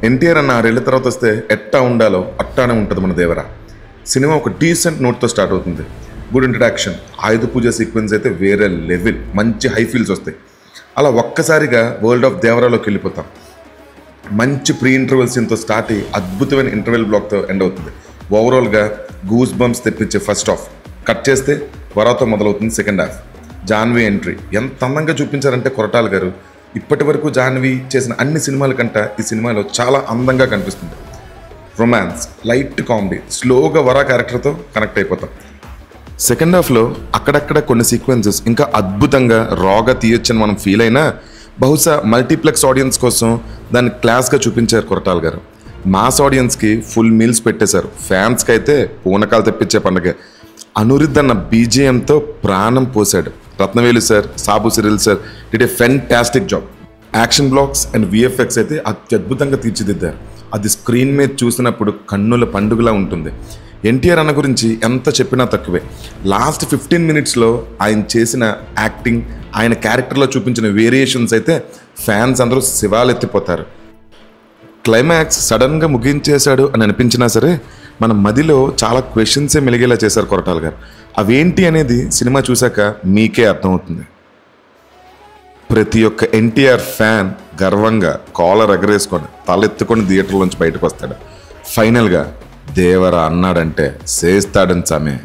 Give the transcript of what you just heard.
ఎన్టీఆర్ అన్న 6 ఏళ్ల తర్వాత వస్తే ఎట్టా ఉండాలో అట్టానే ఉంటుంది మన దేవర. సినిమా ఒక డీసెంట్ నోట్తో స్టార్ట్ అవుతుంది. గుడ్ ఇంట్రడక్షన్, ఆయుధ పూజ సీక్వెన్స్ అయితే వేరే లెవెల్, మంచి హై ఫీల్స్ వస్తాయి. అలా ఒక్కసారిగా వరల్డ్ ఆఫ్ దేవరాలోకి వెళ్ళిపోతాం. మంచి ప్రీ ఇంటర్వెల్ సీన్తో స్టార్ట్ అయ్యి అద్భుతమైన ఇంటర్వెల్ బ్లాక్తో ఎండ్ అవుతుంది. ఓవరాల్గా గూస్ బంప్స్ తెప్పించే ఫస్ట్ హాఫ్. కట్ చేస్తే వరాతో మొదలవుతుంది సెకండ్ హాఫ్. జాన్వీ ఎంట్రీ ఎంత అందంగా చూపించారంటే కొరటాల గారు ఇప్పటి వరకు జాన్వీ చేసిన అన్ని సినిమాల కంటే ఈ సినిమాలో చాలా అందంగా కనిపిస్తుంది. రొమాన్స్, లైట్ కామెడీ, స్లోగా వరా క్యారెక్టర్తో కనెక్ట్ అయిపోతాం. సెకండ్ హాఫ్లో అక్కడక్కడ కొన్ని సీక్వెన్సెస్ ఇంకా అద్భుతంగా రాగా తీయొచ్చని మనం ఫీల్ అయినా బహుశా మల్టీప్లెక్స్ ఆడియన్స్ కోసం దాన్ని క్లాస్గా చూపించారు కొరటాల గారు. మాస్ ఆడియన్స్కి ఫుల్ మీల్స్ పెట్టేశారు, ఫ్యాన్స్కి అయితే పూనకాలు తెప్పించే పండుగ. అనిరుద్ధ్ అన్న బీజిఎంతో ప్రాణం పోశాడు. Rathnavelu sir, Sabu Cyril sir did a fantastic job. Action blocks and VFX అయితే అత్యద్భుతంగా తీర్చిదిద్దారు. అది స్క్రీన్ మీద చూసినప్పుడు కన్నుల పండుగలా ఉంటుంది. ఎన్టీఆర్ అన్న గురించి ఎంత చెప్పినా తక్కువే. లాస్ట్ 15 minutesలో ఆయన చేసిన యాక్టింగ్, ఆయన క్యారెక్టర్లో చూపించిన వేరియేషన్స్ అయితే ఫ్యాన్స్ అందరూ శివాలెత్తిపోతారు. క్లైమాక్స్ సడన్గా ముగించేశాడు అని అనిపించినా సరే మన మదిలో చాలా క్వశ్చన్సే మెలిగేలా చేశారు కొరటాల గారు. అవేంటి అనేది సినిమా చూశాక మీకే అర్థమవుతుంది. ప్రతి ఒక్క ఎన్టీఆర్ ఫ్యాన్ గర్వంగా కాలర్ ఎగరేసుకొని తలెత్తుకొని థియేటర్లోంచి బయటకు వస్తాడు. ఫైనల్గా దేవర అన్నాడంటే చేస్తాడని సామే.